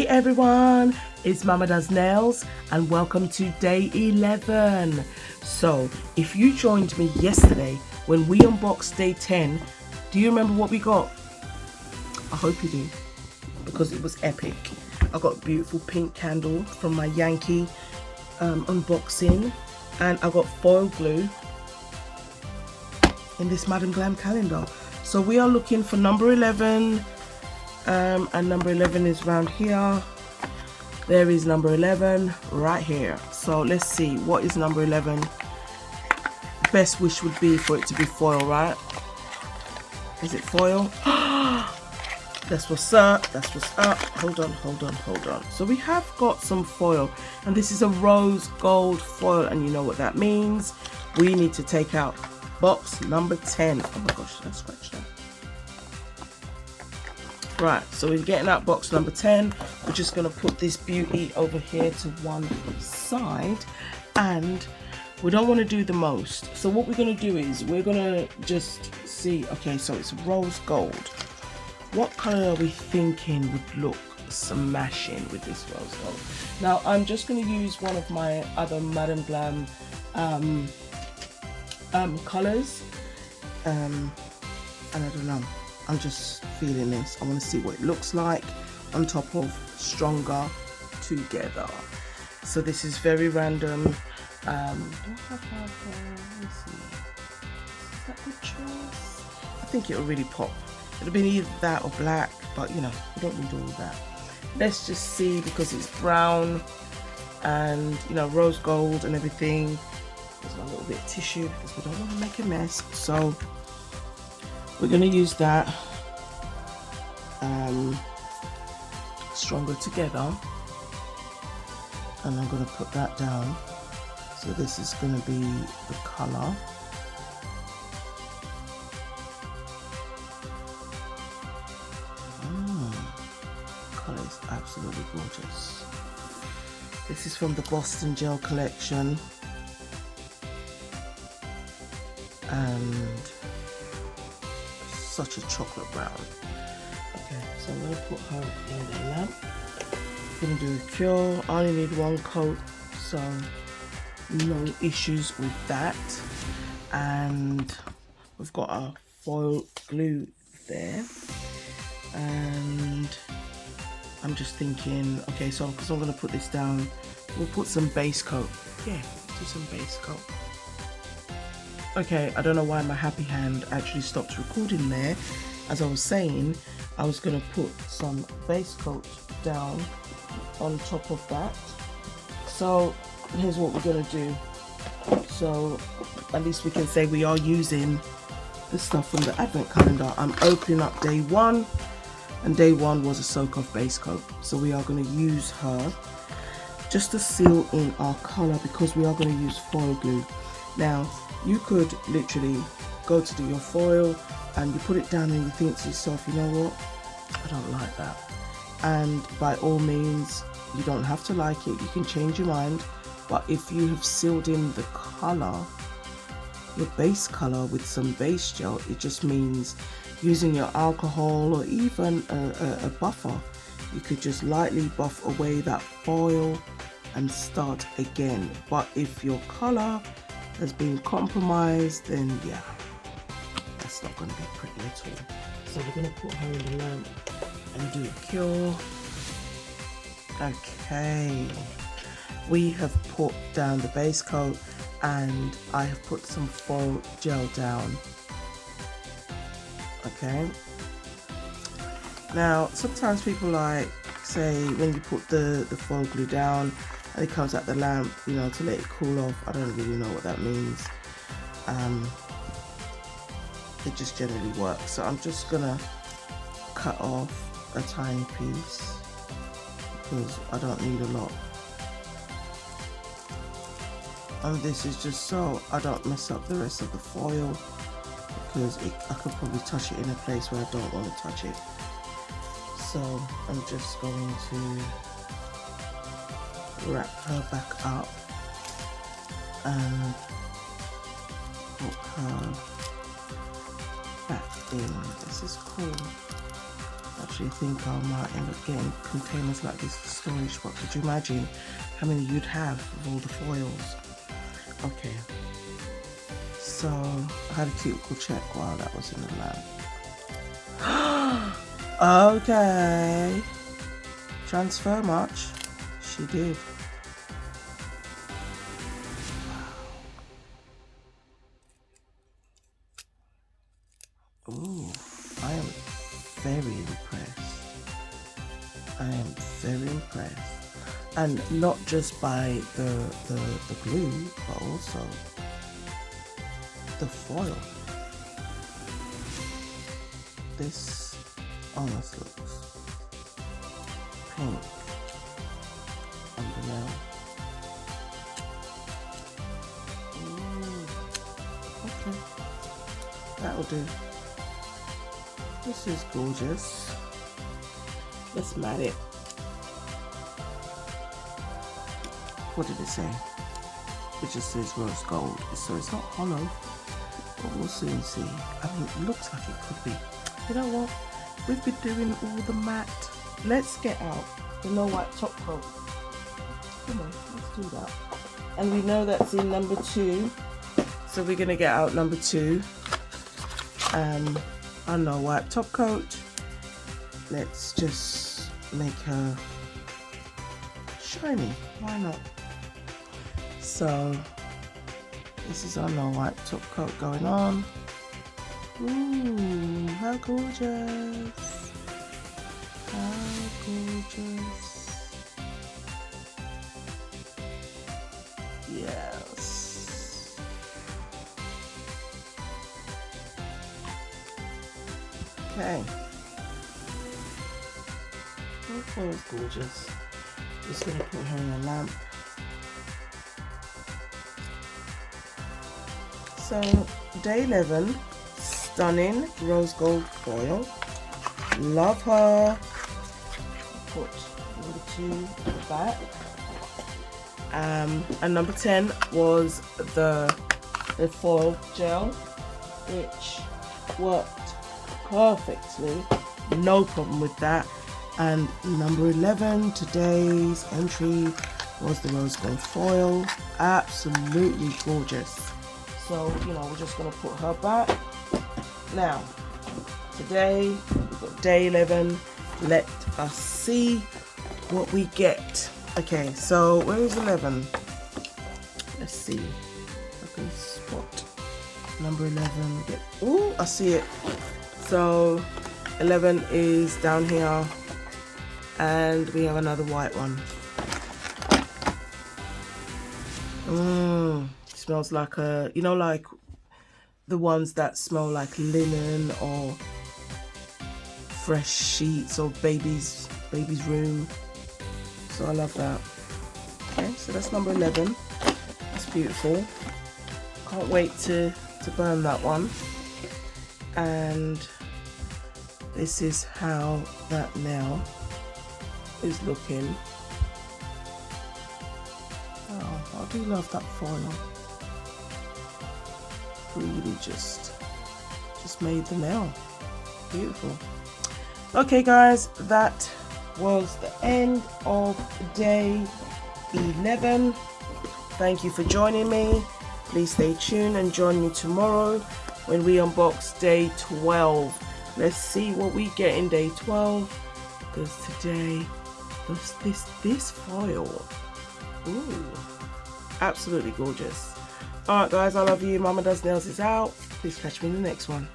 everyone, it's Mama Does Nails and welcome to day 11. So if you joined me yesterday when we unboxed day 10, do you remember what we got? I hope you do, because it was epic. I got a beautiful pink candle from my Yankee unboxing, and I got foil glue in this Madam Glam calendar. So we are looking for number 11, and number 11 is around here. There is number 11 right here. So let's see, what is number 11? Best wish would be for it to be foil, right? Is it foil? That's what's up, that's what's up. Hold on. So we have got some foil, and this is a rose gold foil, and you know what that means. We need to take out box number 10. Oh my gosh, I scratched that. Right, so we're getting out box number 10. We're just gonna put this beauty over here to one side, and we don't want to do the most. So what we're gonna do is we're gonna just see, okay, so it's rose gold. What color are we thinking would look smashing with this rose gold? Now I'm just gonna use one of my other Madam Glam colors, and I don't know, I'm just feeling this. I want to see what it looks like on top of Stronger Together. So this is very random. Do I have let me see. Is that the choice? I think it'll really pop. It'll be either that or black, but you know, we don't need all of that. Let's just see, because it's brown and you know, rose gold and everything. There's my little bit of tissue because we don't want to make a mess. So we're going to use that Stronger Together, and I'm going to put that down. So this is going to be the color. Color is absolutely gorgeous. This is from the Boston Gel collection, and such a chocolate brown. Okay, so I'm going to put her in the lamp. I'm going to do a cure. I only need one coat, so no issues with that. And we've got our foil glue there, and I'm just thinking, okay, so because I'm going to put this down, we'll put some base coat. Yeah, do some base coat. Okay, I don't know why my happy hand actually stopped recording there. As I was saying, I was going to put some base coat down on top of that. So here's what we're going to do. So at least we can say we are using the stuff from the advent calendar. I'm opening up day 1, and day 1 was a soak off base coat. So we are going to use her just to seal in our color, because we are going to use foil glue. Now you could literally go to do your foil and you put it down and you think to yourself, you know what, I don't like that. And by all means, you don't have to like it, you can change your mind. But if you have sealed in the color, your base color, with some base gel, it just means using your alcohol or even a buffer, you could just lightly buff away that foil and start again. But if your color has been compromised, then yeah, that's not going to be pretty at all. So we're going to put her in the lamp and do a cure. Okay, we have put down the base coat, and I have put some foil gel down. Okay, now sometimes people like say when you put the foil glue down and it comes out the lamp, you know, to let it cool off. I don't really know what that means. It just generally works. So I'm just gonna cut off a tiny piece because I don't need a lot. And this is just so I don't mess up the rest of the foil, because I could probably touch it in a place where I don't want to touch it. So I'm just going to wrap her back up and put her back in. This is cool. Actually, I think I might end up getting containers like this for storage, but could you imagine how many you'd have with all the foils? Okay, so I had a cute little check while that was in the lab. Okay, transfer much? She did. Ooh, I am very impressed. I am very impressed. And not just by the glue, but also the foil. This almost looks pink on the nail. Okay, that'll do. This is gorgeous. Let's mat it. What did it say? It just says rose gold, so it's not hollow, but we'll soon see. I mean, it looks like it could be. You know what? We've been doing all the matte. Let's get out the no white top coat. Come on, let's do that. And we know that's in number 2, so we're gonna get out number 2. Our no white top coat. Let's just make her shiny. Why not? So this is our no white top coat going on. Ooh, how gorgeous! How gorgeous! Yes. Okay. That was gorgeous. Just gonna put her in a lamp. So day 11, stunning rose gold foil. Love her. Put number 2 at the back. And number 10 was the foil gel, which worked perfectly. No problem with that. And number 11, today's entry, was the rose gold foil. Absolutely gorgeous. So, you know, we're just going to put her back. Now, today we've got day 11. Let us see what we get. Okay, so where is 11? Let's see if I can spot number 11. Oh, I see it. So 11 is down here, and we have another white one. Smells like a, you know, like the ones that smell like linen or fresh sheets or baby's room. So I love that. Okay, so that's number 11. That's beautiful. Can't wait to burn that one. And this is how that nail is looking. Oh, I do love that foil. Really just made the nail beautiful. Okay guys, that was the end of day 11. Thank you for joining me. Please stay tuned and join me tomorrow when we unbox day 12. Let's see what we get in day 12, because today this foil, ooh, absolutely gorgeous. Alright guys, I love you. Mama Does Nails is out. Please catch me in the next one.